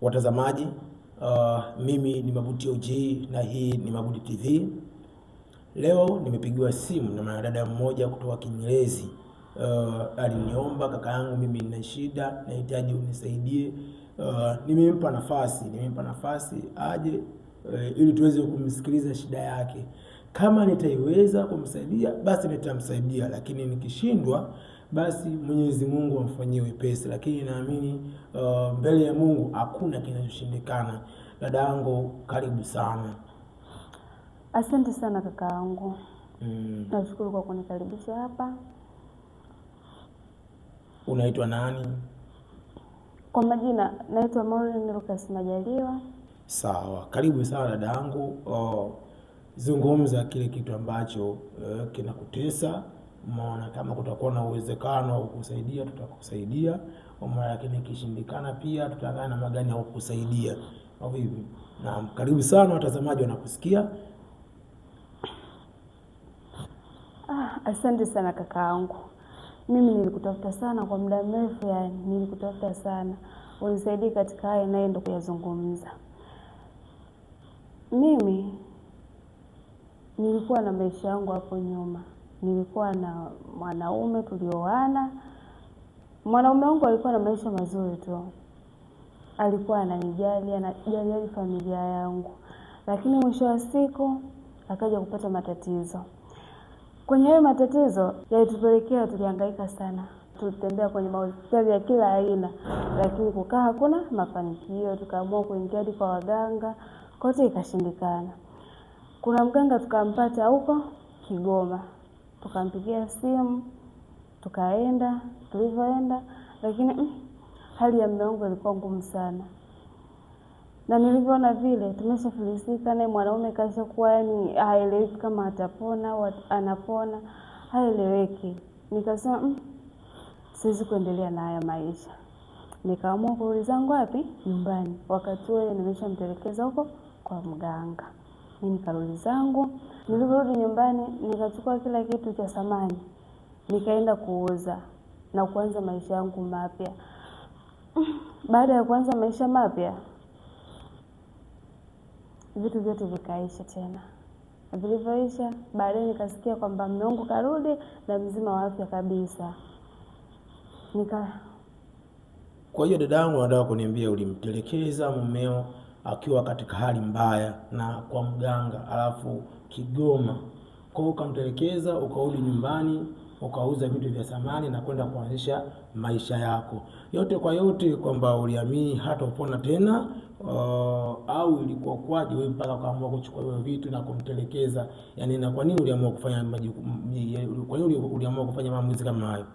Watazamaji, mimi ni Mabudi OG na hii ni Mabudi TV. Leo nimepigiwa simu na mwanadada mmoja kutoka Kinyerezi. Aliniomba, kaka yangu, mimi nina shida, nahitaji unisaidie. Nimempa nafasi aje ili tuweze kumsikiliza shida yake. Kama nitaiweza kumsaidia basi nitamsaidia, lakini nikishindwa basi Mwenyezi Mungu amfanyie wepesi, lakini naamini mbele ya Mungu hakuna kinachoshindikana. Dada yangu, karibu sana. Asante sana kaka yangu. Nashukuru kwa kunikaribisha hapa. Unaitwa nani? Kwa majina naitwa Maureen Lucas Majaliwa. Sawa, karibu sana dada yangu. Zungumza kile kitu ambacho kinakutesa. Maana kama kutakuwa na uwezekano wa kukusaidia tutakusaidia, lakini ikishindikana pia tutaangalia namna gani ya kukusaidia. Au hivi. Na karibu sana, watazamaji wanakusikia. Asante sana kaka yangu. Mimi nilikutafuta sana kwa muda mrefu, nilikutafuta sana. Unisaidie katika haya naenda kuyazungumza. Mimi nilikuwa na maisha yangu hapo nyuma. Nilikuwa na mwanaume tulioana. Mwanaume wangu alikuwa na maisha mazuri tu. Alikuwa ananijali, anajali familia yangu. Lakini mwisho wa siku akaja kupata matatizo. Kwenye hayo matatizo yalitupelekea tulihangaika sana. Tulitembea kwenye hospitali ya kila aina, lakini kukaa hakuna mafanikio. Tukaamua kuingia kwa waganga, kote ikashindikana. Kuna mganga tukampata huko Kigoma. Tukampigia simu, tukaenda, tulivyoenda, lakini hali ya mume wangu ilikuwa ngumu sana. Na nilivyoona vile tumeshafilisika, na mwanaume kaisha kuwa haeleweki kama atapona au anapona, haeleweki. Nikasema siwezi kuendelea na haya maisha. Nikaamua kurudi zangu wapi? Nyumbani. Wakati ule nimeshamtelekeza huko kwa mganga. Mimi nikarudi zangu. Nilirudi nyumbani nikachukua kila kitu cha samani, nikaenda kuuza na kuanza maisha yangu mapya. Baada ya kuanza maisha mapya, vitu vyote vikaisha tena. Vilivyoisha, baadaye nikasikia kwamba mume wangu karudi na mzima wa afya kabisa. Kwa hiyo dada yangu, nataka kuniambia ulimtelekeza mumeo akiwa katika hali mbaya na kwa mganga, alafu Kigoma. Kwa hiyo ukamtelekeza, ukarudi nyumbani, ukauza vitu vya samani na kwenda kuanzisha maisha yako. Yote kwa yote kwamba uliamini hata upona tena, au ilikuwa kwaje wewe mpaka ukaamua kuchukua hiyo vitu na kumtelekeza? Yaani, na kwa nini uliamua kufanya maamuzi kama hayo?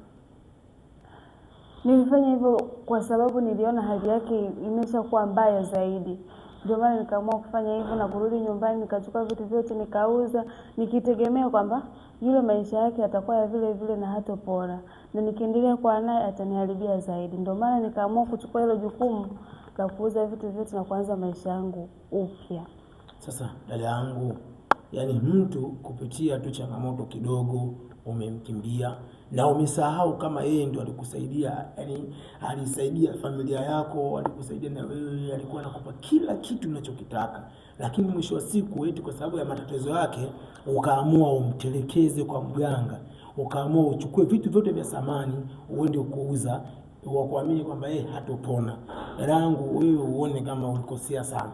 Nilifanya hivyo kwa sababu niliona hali yake imeshakuwa mbaya zaidi. Ndio maana nikaamua kufanya hivyo na kurudi nyumbani, nikachukua vitu vyote nikauza, nikitegemea kwamba yule maisha yake yatakuwa ya vile vile na hatopona, na nikiendelea kwa naye ataniharibia zaidi. Ndio maana nikaamua kuchukua hilo jukumu la kuuza vitu vyote na kuanza maisha yangu upya. Sasa dada yangu, yani mtu kupitia tu changamoto kidogo umemkimbia na umesahau kama yeye ndio alikusaidia, yani alisaidia familia yako, alikusaidia na wewe, alikuwa anakupa kila kitu unachokitaka, lakini mwisho wa siku eti kwa sababu ya matatizo yake ukaamua umtelekeze kwa mganga, ukaamua uchukue vitu vyote vya samani uende kuuza, kuamini kwamba yeye hatopona. Dada yangu, wewe uone kama ulikosea sana.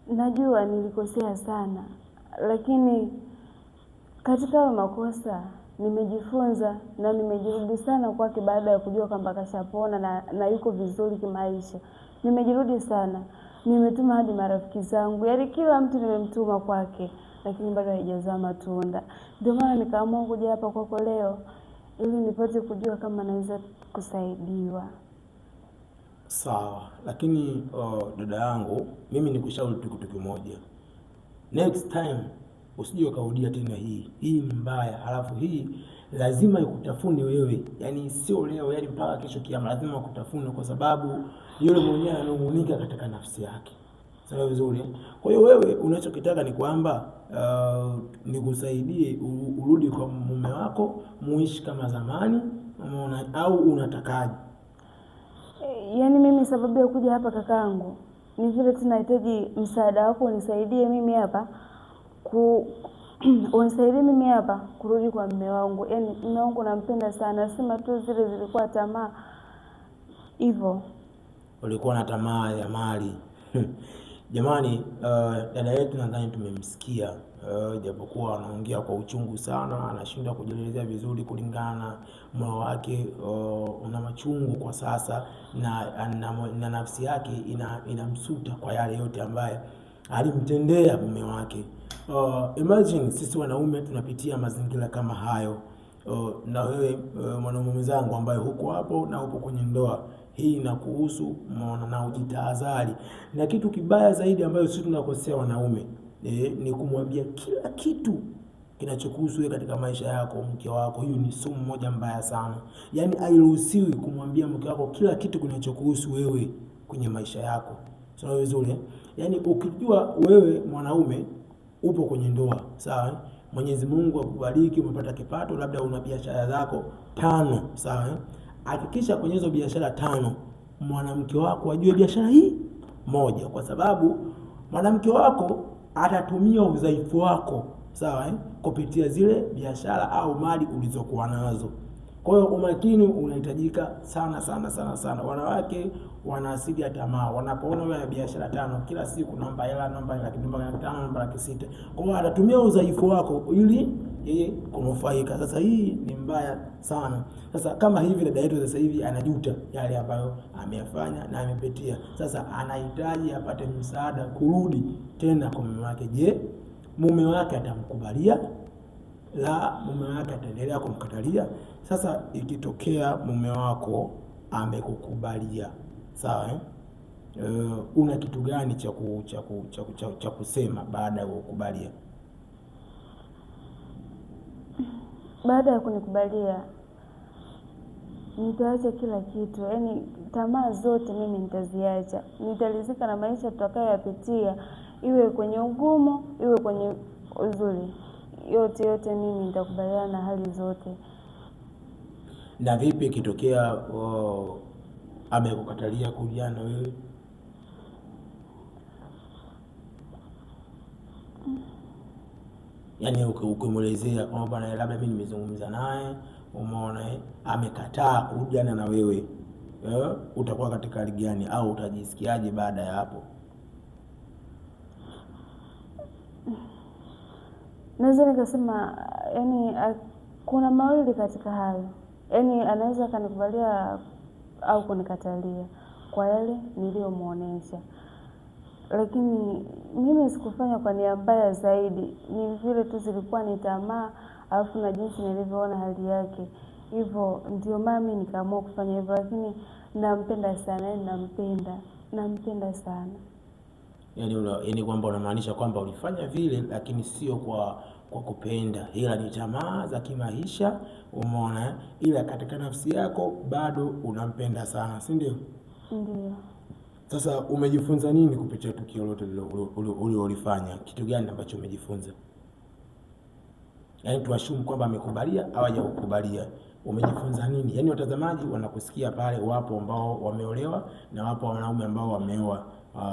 Najua nilikosea sana, lakini katika makosa nimejifunza na nimejirudi sana kwake. Baada ya kujua kwamba kashapona na yuko vizuri kimaisha, nimejirudi sana. Nimetuma hadi marafiki zangu, yaani kila mtu nimemtuma kwake, lakini bado haijazaa matunda. Ndio maana nikaamua kuja hapa kwako leo ili nipate kujua kama naweza kusaidiwa. Sawa, lakini dada yangu, mimi nikushauri tu kitu kimoja. Next time usije ukarudia tena hii ni mbaya, alafu hii lazima ikutafune wewe, yani sio leo, yani mpaka kesho kiama lazima ikutafune, kwa sababu yule mwenyewe ananung'unika katika nafsi yake. Sawa vizuri. Kwa hiyo wewe unachokitaka ni kwamba nikusaidie urudi kwa mume wako, muishi kama zamani, umeona, au unatakaje? Yaani mimi sababu ya kuja hapa kakaangu ni vile tunahitaji msaada wako, unisaidie mimi hapa unisaidie mimi hapa kurudi kwa mume wangu. Yaani mume wangu nampenda sana, sema tu zile zilikuwa tamaa hivyo. Ulikuwa na tamaa ya mali. Jamani, dada yetu nadhani tumemsikia, japokuwa anaongea kwa uchungu sana, anashindwa kujielezea vizuri kulingana na moyo wake una machungu kwa sasa, na nafsi yake inamsuta kwa yale yote ambaye alimtendea mume wake. Imagine sisi wanaume tunapitia mazingira kama hayo. Na wewe mwanaume mwenzangu ambaye huko hapo na upo kwenye ndoa hii inakuhusu, umeona, na ujitahadhari. Na kitu kibaya zaidi ambayo sisi tunakosea wanaume ni kumwambia kila kitu kinachokuhusu wewe katika maisha yako mke wako. Hiyo ni sumu moja mbaya sana. Yaani hairuhusiwi kumwambia mke wako kila kitu kinachokuhusu wewe kwenye maisha yako. Sawa vizuri? Yaani ukijua wewe mwanaume upo kwenye ndoa, sawa? Mwenyezi Mungu akubariki, umepata kipato, labda una biashara zako 5, sawa? Hakikisha kwenye hizo biashara 5 mwanamke wako ajue biashara hii moja, kwa sababu mwanamke wako atatumia udhaifu wako, sawa, kupitia zile biashara au mali ulizokuwa nazo. Kwa hiyo umakini unahitajika sana sana sana sana. Wanawake wana asili ya tamaa. Wanapoona wewe una biashara 5 kila siku, namba hela, namba laki, namba 5, namba laki 6, kwa hiyo atatumia udhaifu wako ili yeye kunufaika. Sasa hii ni mbaya sana. Sasa kama hivi dada yetu sasa hivi anajuta yale ambayo ameyafanya na amepitia. Sasa anahitaji apate msaada kurudi tena kwa mume wake. Je, mume wake atamkubalia? La, mume wake ataendelea kumkatalia? Sasa ikitokea mume wako amekukubalia, sawa, una kitu gani cha kusema baada ya kukubalia? Baada ya kunikubalia nitaacha kila kitu, yaani tamaa zote mimi nitaziacha. Nitalizika na maisha tutakayoyapitia, iwe kwenye ugumu, iwe kwenye uzuri, yote mimi nitakubaliana na hali zote. Na vipi ikitokea amekukatalia kurudiana na wewe? Yaani ukimwelezea kwamba bwana, labda mimi nimezungumza naye, umeona amekataa kurudiana na wewe, utakuwa katika hali gani au utajisikiaje baada ya hapo? Naweza nikasema yaani kuna mawili katika hayo. Yaani anaweza kanikubalia au kunikatalia kwa yale niliyomuonesha. Lakini mimi sikufanya kwa nia mbaya zaidi. Ni vile tu zilikuwa ni tamaa, alafu na jinsi nilivyoona hali yake. Hivyo ndio mami nikaamua kufanya hivyo, lakini nampenda sana, yaani nampenda sana. Yaani kwamba unamaanisha kwamba ulifanya vile lakini sio kwa kupenda, ila ni tamaa za kimaisha, umeona, ila katika nafsi yako bado unampenda sana, si ndio? Ndio. Sasa umejifunza nini kupitia tukio lote ulilofanya? Kitu gani ambacho umejifunza? Yaani tuashumu kwamba amekubalia au hajakukubalia, umejifunza nini? Yaani watazamaji wanakusikia pale, wapo ambao wameolewa na wapo wanaume ambao wameoa.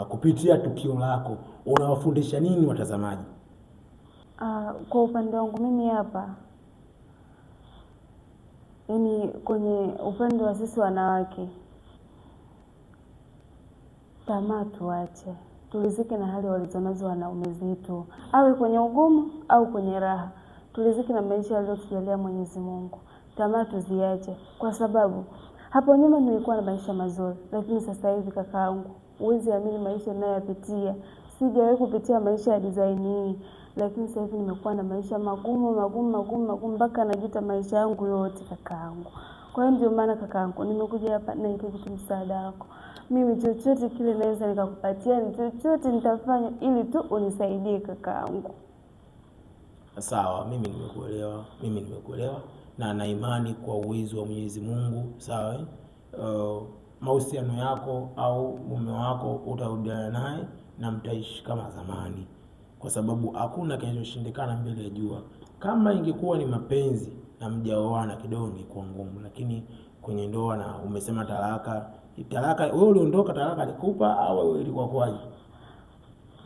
Kupitia tukio lako unawafundisha nini watazamaji? Kwa upande wangu mimi hapa, yaani kwenye upande wa sisi wanawake, tamaa tuache, tulizike na hali walizonazo wanaume zetu, awe kwenye ugumu au kwenye raha. Tulizike na maisha aliyotujalia Mwenyezi Mungu. Tamaa tuziache, kwa sababu hapo nyuma nilikuwa na maisha mazuri, lakini sasa hivi kakaangu, huwezi amini maisha ninayopitia. Sijawahi kupitia maisha ya design hii, lakini sasa hivi nimekuwa na maisha magumu mpaka najuta maisha yangu yote kakaangu. Kwa hiyo ndio maana kakaangu nimekuja hapa na nahitaji msaada wako. Mimi chochote kile naweza nikakupatia, ni chochote nitafanya ili tu unisaidie kakaangu. Sawa, mimi nimekuelewa na na imani kwa uwezo wa Mwenyezi Mungu, sawa. Mahusiano yako au mume wako utarudiana naye na mtaishi kama zamani, kwa sababu hakuna kinachoshindikana mbele ya jua. Kama ingekuwa ni mapenzi na mjaoana kidogo ingekuwa ngumu, lakini kwenye ndoa na umesema talaka, Talaka wewe uliondoka, talaka alikupa au wewe ilikuwa kwaje?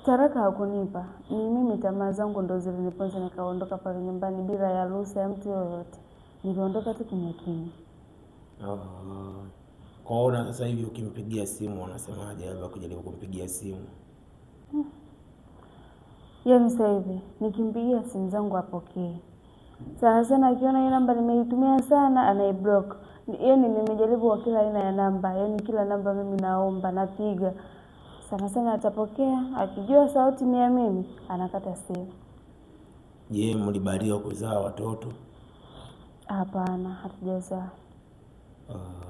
Talaka hakunipa, ni mimi tamaa zangu ndo ziliniponza nikaondoka pale nyumbani bila ya ruhusa ya mtu yoyote. Niliondoka tu kimya kimya. Kwaona sasa hivi ukimpigia simu unasemaje, labda kujaribu kumpigia simu? Yaani sasa hivi nikimpigia simu zangu apokee. Sana sana akiona hii namba nimeitumia sana anaiblock. Yaani nimejaribu kwa kila aina ya namba, yaani kila namba mimi naomba napiga. Sana sana atapokea, akijua sauti ni ya mimi anakata simu. Je, mlibarikiwa kuzaa watoto? Hapana, hatujazaa.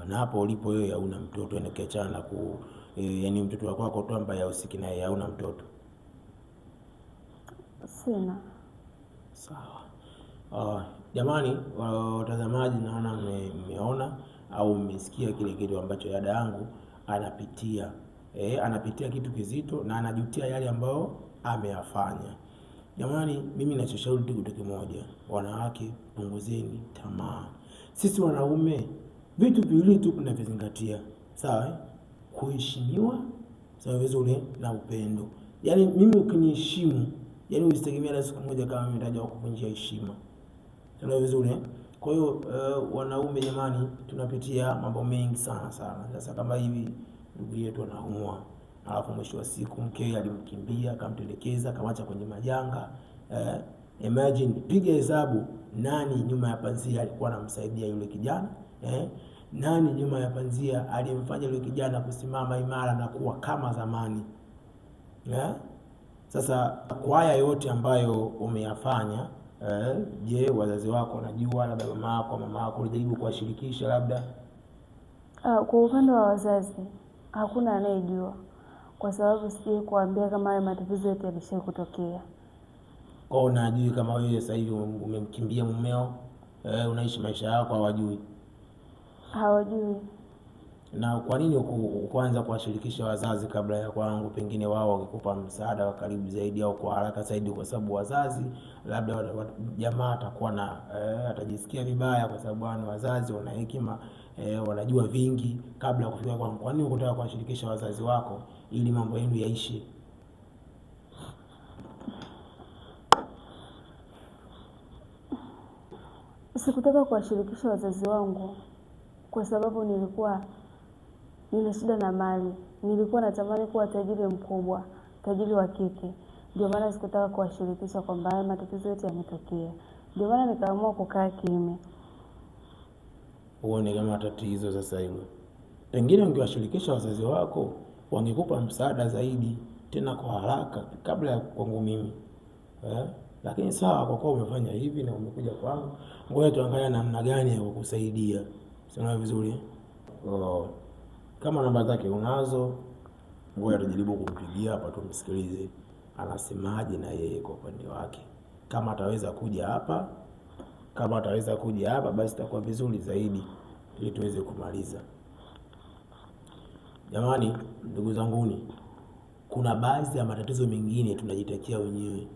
Na hapo ulipo wewe hauna mtoto, ukiachana yaani mtoto wako wako tu ambaye usiki naye, hauna mtoto? Sina. Sawa. Jamani watazamaji, naona mmeona au mmesikia kile kitu ambacho dada yangu anapitia. Anapitia kitu kizito na anajutia yale ambayo ameyafanya. Jamani, mimi ninachoshauri tu kitu kimoja, wanawake punguzeni tamaa. Sisi wanaume vitu viwili tu tunavizingatia, sawa? Kuheshimiwa, sawa, vizuri, na upendo. Yaani mimi ukiniheshimu, yaani usitegemea na siku moja kama mimi nitaje kukuvunjia heshima. Sawa, vizuri. Kwa hiyo wanaume jamani, tunapitia mambo mengi sana. Sasa kama hivi ndugu yetu anaumwa, alafu mwisho wa siku mkewe alimkimbia, akamtelekeza, akamwacha kwenye majanga. Imagine, piga hesabu, nani nyuma ya panzia alikuwa anamsaidia yule kijana? Nani nyuma ya panzia alimfanya yule kijana kusimama imara na kuwa kama zamani? Sasa kwa haya yote ambayo umeyafanya, je, wazazi wako wanajua? Labda mama yako ulijaribu kuwashirikisha labda? Kwa upande wa wazazi hakuna anayejua, kwa sababu sije kuambia kama haya matatizo yote yalishawahi kutokea. Kwa unajui kama wewe sasa hivi umemkimbia mumeo, unaishi maisha yako, hawajui? Hawajui. Na kwa nini kwanza kuwashirikisha wazazi kabla ya kwangu? Pengine wao wakikupa msaada wa karibu zaidi au kwa haraka zaidi, kwa sababu wazazi labda jamaa atakuwa na atajisikia vibaya, kwa sababu ni wazazi, wana hekima, wanajua vingi kabla ya kufika kwangu. Kwa nini unataka kuwashirikisha wazazi wako ili mambo yenu yaishe? Sikutaka kuwashirikisha wazazi wangu kwa sababu nilikuwa nina shida na mali. Nilikuwa natamani kuwa tajiri mkubwa, tajiri wa kike. Ndio maana sikutaka kuwashirikisha kwamba haya matatizo yote yametokea. Ndio maana nikaamua kukaa kimya. Uone kama tatizo sasa hilo. Pengine ungewashirikisha wazazi wako, wangekupa msaada zaidi tena kwa haraka kabla ya kwangu mimi. Lakini sawa, kwa kuwa umefanya hivi na umekuja kwangu, ngoja tuangalie namna gani ya kukusaidia. Sema vizuri. Kama namba zake unazo, ngoja tujaribu kumpigia hapa tumsikilize anasemaje na yeye kwa upande wake. Kama ataweza kuja hapa, basi itakuwa vizuri zaidi ili tuweze kumaliza. Jamani, ndugu zanguni, kuna baadhi ya matatizo mengine tunajitakia wenyewe.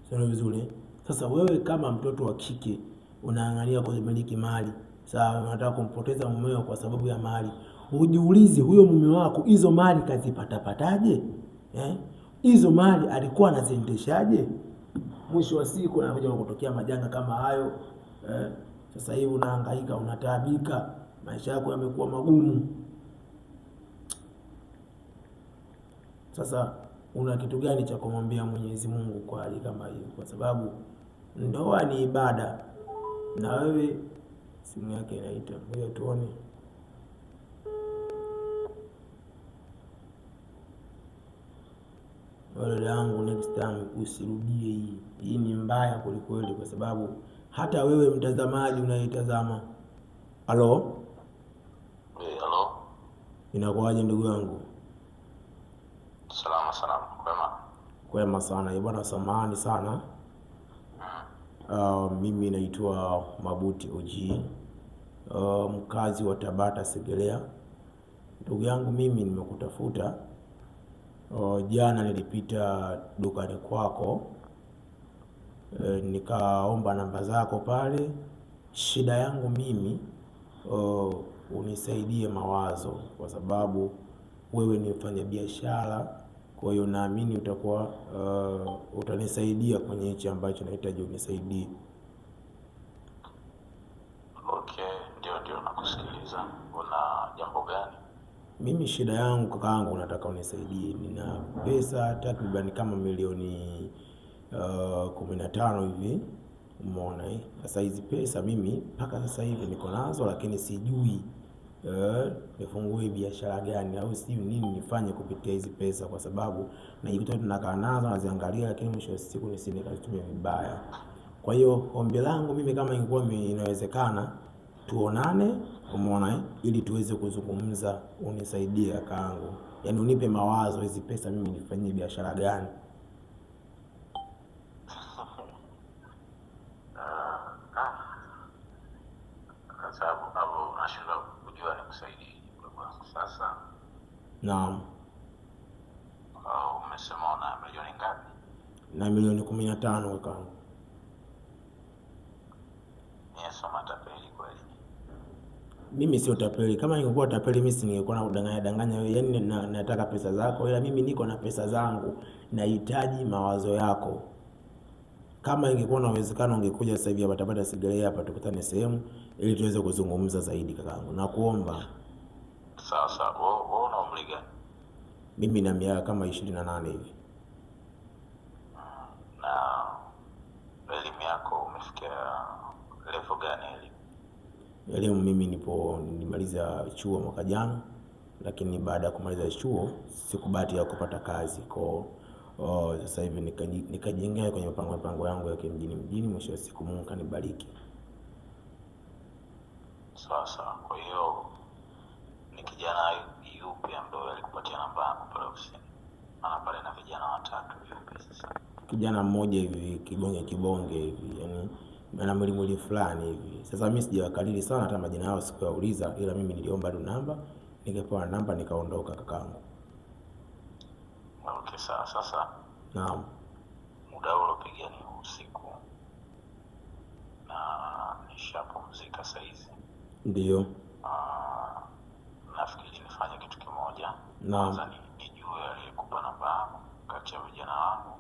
Sio vizuri. Sasa wewe kama mtoto wa kike unaangalia kumiliki mali, sawa, unataka kumpoteza mumeo kwa sababu ya mali. Ujiulize, huyo mume wako hizo mali kazipataje? Hizo mali alikuwa anaziendeshaje? Mwisho wa siku anakuja kutokea majanga kama hayo. Sasa hivi unahangaika, unataabika, maisha yako yamekuwa magumu. Sasa una kitu gani cha kumwambia Mwenyezi Mungu kwa hali kama hiyo? Kwa sababu ndoa ni ibada, na wewe simu yake inaita, ngoja tuone. Wale yangu, next time usirudie hii. Hii ni mbaya kweli, kwa sababu hata wewe mtazamaji unaitazama. Halo? Halo. Inakuwaje ndugu yangu? Salama. Kwema sana. Bwana samahani sana. Mimi naitwa Mabuti OG, mkazi wa Tabata Segerea. Ndugu yangu, mimi nimekutafuta. Jana nilipita dukani kwako, nikaomba namba zako pale. Shida yangu mimi, unisaidie mawazo, kwa sababu wewe ni mfanyabiashara. Kwa hiyo naamini utakuwa utanisaidia kwenye hichi ambacho nahitaji unisaidie. Okay, ndio nakusikiliza. Una jambo gani? Mimi shida yangu kakaangu, nataka unisaidie. Nina pesa takriban kama milioni 15 hivi. Umeona sasa hizi pesa mimi mpaka sasa hivi niko nazo, lakini sijui nifungue biashara gani au sijui nini nifanye kupitia hizi pesa, kwa sababu najikuta tunakaa nazo naziangalia, lakini mwisho wa siku nikazitumia vibaya. Kwa hiyo ombi langu mimi, kama ingekuwa inawezekana, tuonane, umeona, ili tuweze kuzungumza, unisaidie kakaangu, yaani unipe mawazo, hizi pesa mimi nifanyie biashara gani. Sasa naam. Umesema una milioni ngapi? Na milioni 15 kakaangu. Soma tapeli kweli? Mimi sio tapeli. Kama ningekuwa tapeli mimi singekuwa na danganya wewe. Yaani nataka pesa zako, ila mimi niko na pesa zangu, nahitaji mawazo yako. Kama ingekuwa na uwezekano ungekuja sasa hivi hapa, tapata sigalia hapa, tukutane sehemu ili tuweze kuzungumza zaidi kakaangu. Nakuomba. Sasa wewe una umri gani? Mimi na miaka kama 28 hivi. Na elimu yako umefikia level gani elimu? Elimu mimi nimaliza chuo mwaka jana, lakini baada ya kumaliza chuo sikubahati ya kupata kazi. Kwa sasa hivi nikajengea kwenye mpango yangu ya mjini, mwisho wa siku Mungu kanibariki. Sasa kwa hiyo ni kijana yupi ambaye alikupatia namba yako pale ofisini? Maana pale na vijana watatu yupi sasa? Kijana mmoja hivi kibonge hivi, yani ana mwili fulani hivi. Sasa mimi sijawakalili sana hata majina yao sikuyauliza, ila mimi niliomba tu namba, nikapewa namba, nikaondoka kakaangu. Okay, sasa naam, muda ulopiga ni usiku na nishapumzika saa hizi. Ndio. Nafikiri nifanye kitu kimoja. Naam. Kwanza nijue aliyekupa namba yangu kati ya vijana wangu,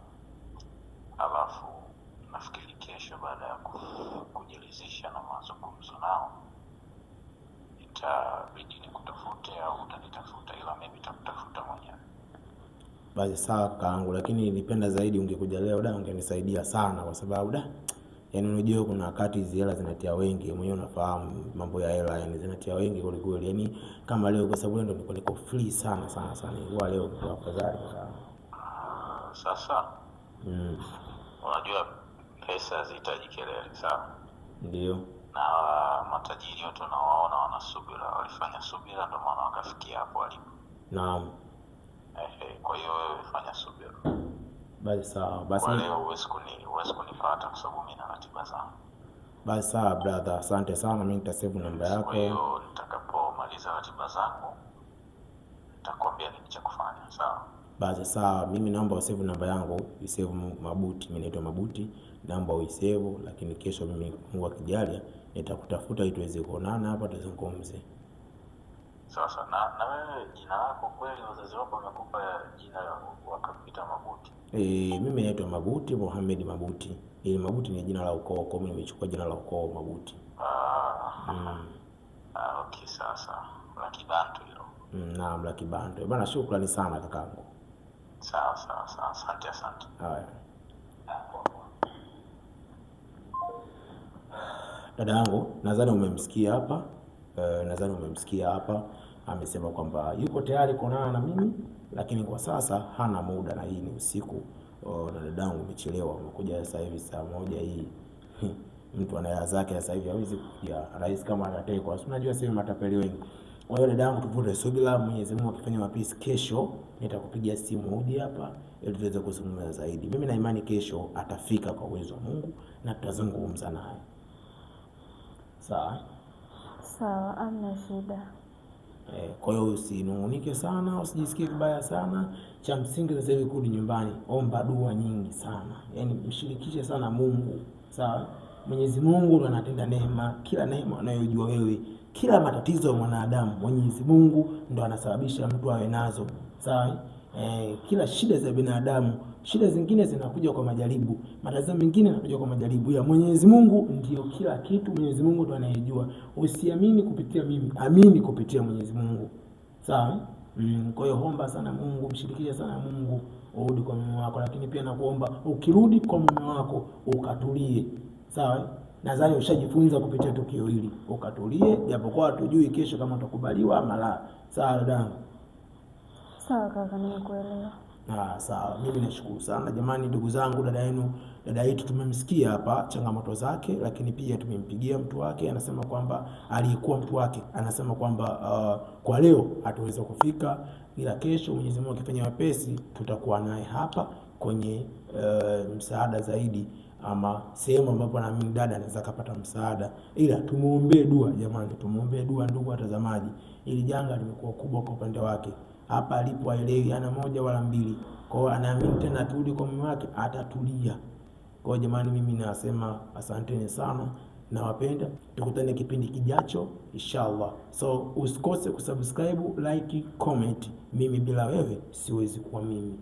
alafu nafikiri kesho baada ya kujiridhisha na mazungumzo nao itabidi nikutafute au utanitafuta, ila mimi nitakutafuta mwenyewe. Basi sawa kakaangu, lakini nilipenda zaidi ungekuja leo, ungenisaidia sana, kwa sababu yaani unajua kuna wakati hizo hela zinatia wengi, mwenyewe unafahamu mambo ya hela, yani zinatia wengi kweli kweli. Yaani kama leo, kwa sababu ndio niko free sana, kwa leo kwa afadhali sana. Sasa unajua pesa zihitaji kelele, sawa? Ndio. Na matajiri wote unawaona wanasubira, walifanya subira ndio maana wakafikia hapo walipo. Naam. Kwa hiyo wewe fanya subira. Basi sawa. Basi leo huwezi kunipata kwa sababu mimi na ratiba zangu. Basi sawa brother, asante sana, mimi nitasave namba yako. Kwa hiyo nitakapomaliza ratiba zangu nitakwambia nini cha kufanya, sawa? Basi sawa, mimi naomba usave namba yangu, usave Mabuti, mimi naitwa Mabuti, naomba usave, lakini kesho mimi Mungu akijalia nitakutafuta ili tuweze kuonana hapa tuzungumze. Sasa na wewe jina lako kweli wazazi wako wamekupa jina wakakuita Mabuti? Mimi naitwa Mabuti Mohamed Mabuti. Ile Mabuti ni jina la ukoo, kwa mimi nimechukua jina la ukoo Mabuti. Okay, sasa la Kibantu hilo. Naam, la Kibantu. Bwana shukrani sana kakaangu. Sawa, asante. Haya. Dada yangu, nadhani umemsikia hapa. Amesema kwamba yuko tayari kuonana na mimi, lakini kwa sasa hana muda, na hii ni usiku. Na dadangu umechelewa, umekuja sasa hivi saa 1 hii. Mtu ana hela zake sasa hivi hawezi kuja rais kama atatekwa. Unajua sasa matapeli wengi. Kwa hiyo dadangu, tupate subira, Mwenyezi Mungu akifanya mapisi, kesho nitakupigia simu uje hapa ili tuweze kuzungumza zaidi. Mimi na imani kesho atafika kwa uwezo wa Mungu na tutazungumza naye. Sawa? Sawa, hamna shida. Kwa hiyo usinungunike sana, usijisikie vibaya sana. Cha msingi sasa hivi kurudi nyumbani, omba dua nyingi sana. Yaani mshirikishe sana Mungu. Sawa? Mwenyezi Mungu ndo anatenda neema, kila neema unayojua wewe kila matatizo ya mwanadamu Mwenyezi Mungu ndo anasababisha mtu awe nazo. Sawa? Kila shida za binadamu, shida zingine zinakuja kwa majaribu, matatizo mengine yanakuja kwa majaribu ya Mwenyezi Mungu. Ndio kila kitu Mwenyezi Mungu ndo anayejua. Usiamini kupitia mimi, amini kupitia Mwenyezi Mungu. Sawa? Kwa hiyo omba sana Mungu, mshirikishe sana Mungu, urudi kwa mume wako. Lakini pia nakuomba ukirudi kwa mume wako ukatulie. Sawa? Nadhani ushajifunza kupitia tukio hili, ukatulie, japokuwa hatujui kesho kama utakubaliwa ama la. Sawa dadangu? Sawa kaka, nimekuelewa. Sawa. Mimi nashukuru sana jamani, ndugu zangu, dada yetu tumemsikia hapa changamoto zake, lakini pia tumempigia mtu wake, anasema kwamba aliyekuwa mtu wake anasema kwamba kwa leo hatuweza kufika, ila kesho Mwenyezi Mungu akifanya wepesi tutakuwa naye hapa kwenye msaada zaidi, ama sehemu ambapo naamini dada anaweza kupata msaada. Ila tumuombee dua jamani, tumuombee dua ndugu watazamaji. Ili janga limekuwa kubwa kwa upande wake. Hapa alipo haelewi, ana moja wala mbili. Kwa hiyo anaamini tena akirudi kwa mume wake atatulia. Kwa hiyo jamani, mimi nasema asanteni sana, nawapenda. Tukutane kipindi kijacho inshallah. So usikose kusubscribe, like, comment. Mimi bila wewe siwezi kuwa mimi.